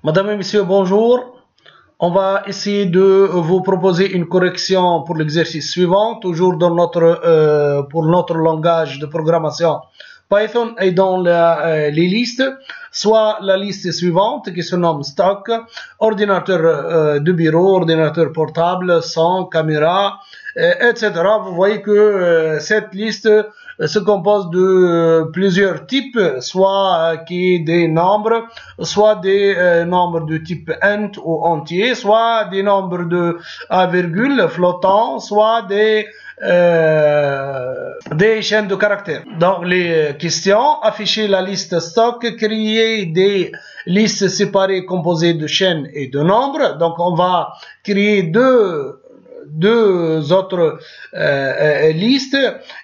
Madame et Monsieur, bonjour. On va essayer de vous proposer une correction pour l'exercice suivant, toujours dans pour notre langage de programmation Python et dans les listes, soit la liste suivante qui se nomme stock, ordinateur de bureau, ordinateur portable, son, caméra, etc. Vous voyez que cette liste se compose de plusieurs types, soit qui est des nombres, soit des nombres de type int ou entier, soit des nombres de A virgule flottants, soit des chaînes de caractères. Dans les questions, afficher la liste stock, créer des listes séparées composées de chaînes et de nombres. Donc on va créer deux autres listes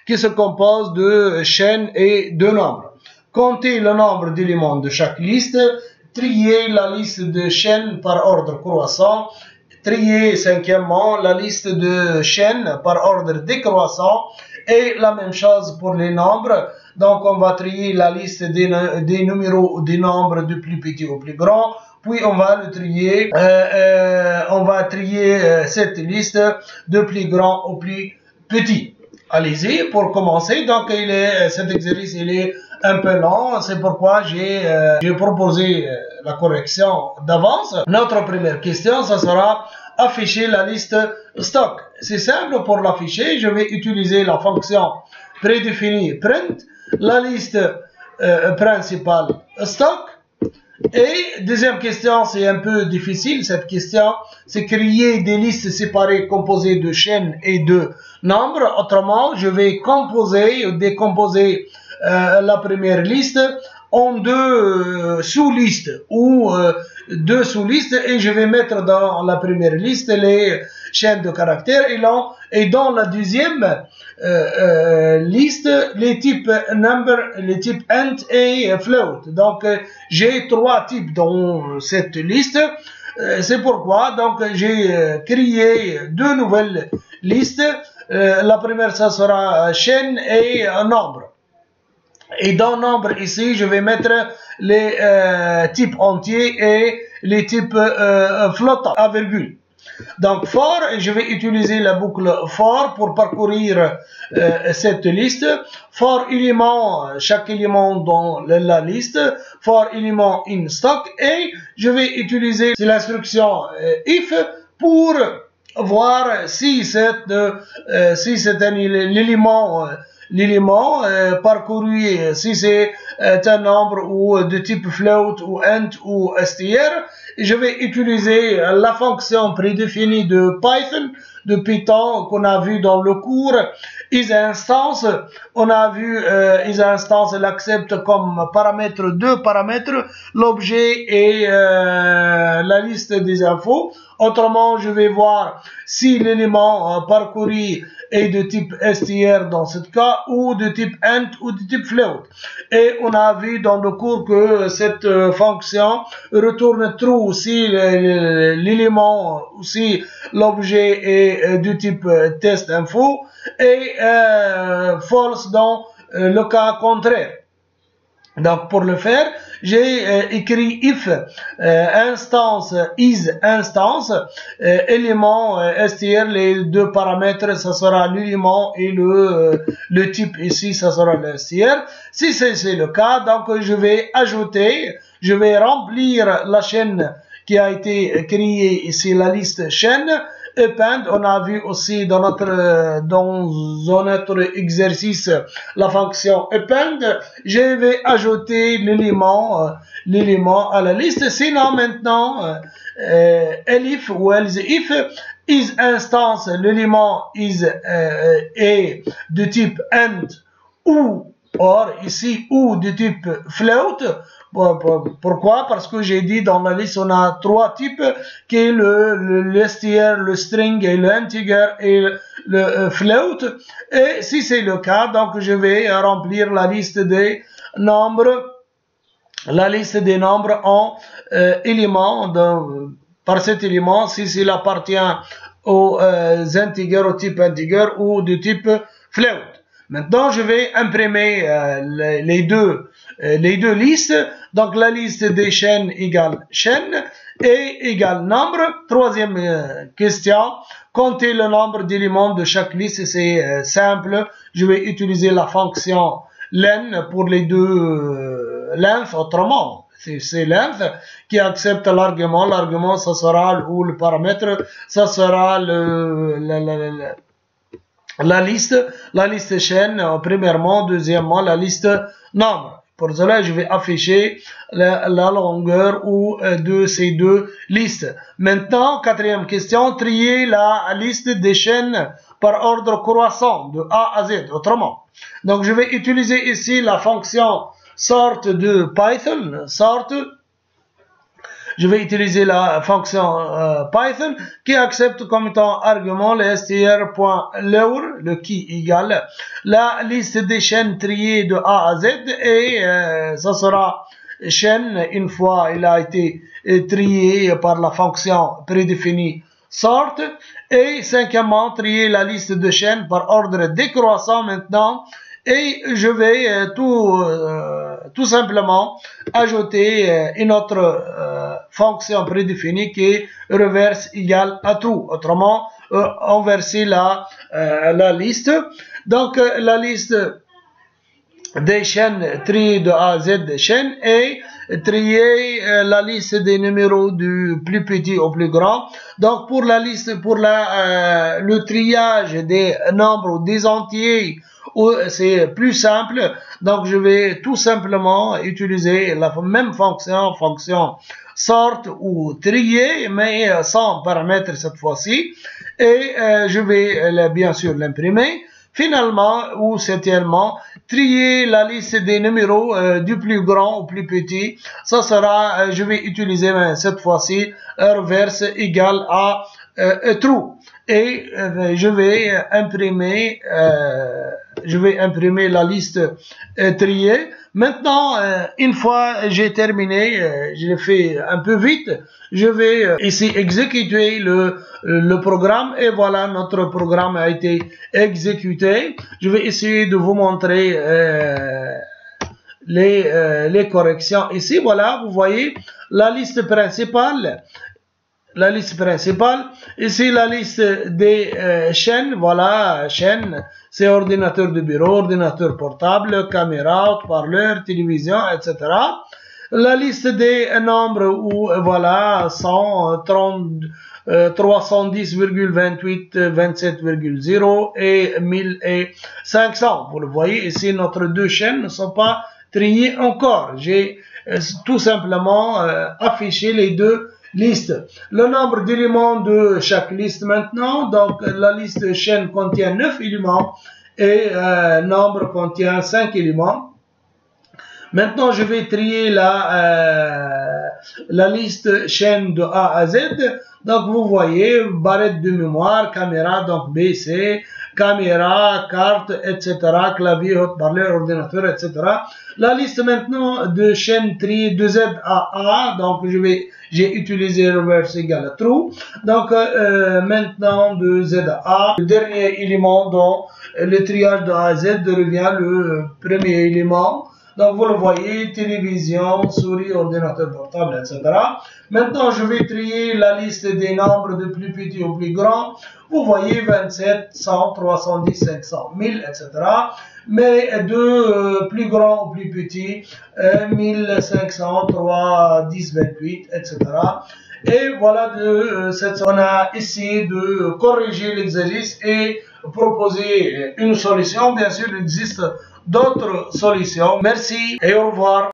qui se composent de chaînes et de nombres. Compter le nombre d'éléments de chaque liste, trier la liste de chaînes par ordre croissant, trier cinquièmement la liste de chaînes par ordre décroissant et la même chose pour les nombres. Donc on va trier la liste des numéros ou des nombres du plus petit au plus grand. Puis on va le trier, on va trier cette liste de plus grand au plus petit. Allez-y pour commencer. Donc cet exercice il est un peu lent, c'est pourquoi j'ai proposé la correction d'avance. Notre première question, ça sera afficher la liste stock. C'est simple pour l'afficher, je vais utiliser la fonction prédéfinie print, la liste principale stock. Et deuxième question, c'est un peu difficile cette question, c'est créer des listes séparées composées de chaînes et de nombres. Autrement, je vais composer ou décomposer la première liste en deux sous-listes ou deux sous-listes et je vais mettre dans la première liste les chaînes de caractères et dans la deuxième liste les types number, les types int et float. Donc j'ai trois types dans cette liste. C'est pourquoi donc j'ai créé deux nouvelles listes. La première ça sera chaîne et nombre. Et dans nombre ici, je vais mettre les types entiers et les types flottants à virgule. Donc for, je vais utiliser la boucle for pour parcourir cette liste. For élément, chaque élément dans la liste. For élément in stock. Et je vais utiliser l'instruction if pour voir si c'est l'élément parcouru, si c'est un nombre ou de type float ou int ou str. Je vais utiliser la fonction prédéfinie de Python qu'on a vu dans le cours isInstance. On a vu isInstance, elle accepte comme paramètre deux paramètres, l'objet et la liste des infos. Autrement, je vais voir si l'élément parcouru est de type str dans ce cas ou de type int ou de type float. Et on a vu dans le cours que cette fonction retourne true si l'élément, si l'objet est du type test info et false dans le cas contraire. Donc pour le faire, j'ai écrit if instance is instance élément str, les deux paramètres, ça sera l'élément et le type ici, ça sera le str. Si c'est le cas, donc je vais ajouter, je vais remplir la chaîne qui a été créée ici, la liste chaîne. Append, on a vu aussi dans notre exercice la fonction append. Je vais ajouter l'élément à la liste. Sinon maintenant elif ou else if is instance, l'élément is est de type end ou or ici ou de type float. Pourquoi? Parce que j'ai dit dans la liste on a trois types qui est le str, le string et l'integer et le float. Et si c'est le cas, donc je vais remplir la liste des nombres en éléments par cet élément si il appartient aux integers, au type integer ou du type float. Maintenant, je vais imprimer les deux les deux listes. Donc la liste des chaînes égale chaîne et égale nombre. Troisième question, compter le nombre d'éléments de chaque liste, c'est simple. Je vais utiliser la fonction len pour les deux length, autrement. C'est length qui accepte l'argument. L'argument, ça sera, ou le paramètre, ça sera la liste chaîne, premièrement, deuxièmement, la liste nombre. Pour cela, je vais afficher la longueur de ces deux listes. Maintenant, quatrième question, trier la liste des chaînes par ordre croissant, de A à Z, autrement. Donc, je vais utiliser ici la fonction sort de Python, sort. Je vais utiliser la fonction Python qui accepte comme étant argument le str.lower, le qui égale la liste des chaînes triées de A à Z et ça sera chaîne une fois il a été trié par la fonction prédéfinie sort. Et cinquièmement, trier la liste de chaînes par ordre décroissant maintenant. Et je vais tout simplement ajouter une autre fonction prédéfinie qui est reverse égale à true. Autrement, inverser la liste. Donc, la liste des chaînes triées de A à Z des chaînes et trier la liste des numéros du plus petit au plus grand. Donc, pour la liste, pour le triage des nombres ou des entiers, c'est plus simple. Donc, je vais tout simplement utiliser la même fonction sort ou trier, mais sans paramètre cette fois-ci. Et je vais bien sûr l'imprimer. Finalement, ou septièmement, trier la liste des numéros du plus grand au plus petit. Ça sera, je vais utiliser cette fois-ci reverse égale à true. Et je vais imprimer la liste triée. Maintenant, une fois j'ai terminé, je l'ai fait un peu vite, je vais ici exécuter le programme et voilà, notre programme a été exécuté. Je vais essayer de vous montrer les corrections. Ici, voilà, vous voyez la liste principale. La liste principale, ici la liste des chaînes, voilà, chaîne, c'est ordinateur de bureau, ordinateur portable, caméra, haut-parleur, télévision, etc. La liste des nombres, où voilà, 310,28, 27,0 et 1500. Vous le voyez, ici, notre deux chaînes ne sont pas triées encore. J'ai tout simplement affiché les deux liste. Le nombre d'éléments de chaque liste maintenant, donc la liste chaîne contient 9 éléments et nombre contient 5 éléments. Maintenant, je vais trier la liste chaîne de A à Z. Donc, vous voyez, barrette de mémoire, caméra, donc BC, caméra, carte, etc., clavier, haut-parleur, ordinateur, etc. La liste maintenant de chaîne triée de Z à A, donc j'ai utilisé reverse égale à true. Donc maintenant de Z à A, le dernier élément dans le triage de A à Z devient le premier élément. Donc vous le voyez, télévision, souris, ordinateur portable, etc. Maintenant, je vais trier la liste des nombres de plus petit au plus grand. Vous voyez 27, 100, 310, 500, 1000, etc. Mais de plus grand au plus petit, 1500, 3, 10, 28, etc. Et voilà, on a essayé de corriger l'exercice et proposer une solution. Bien sûr, il existe d'autres solutions. Merci et au revoir.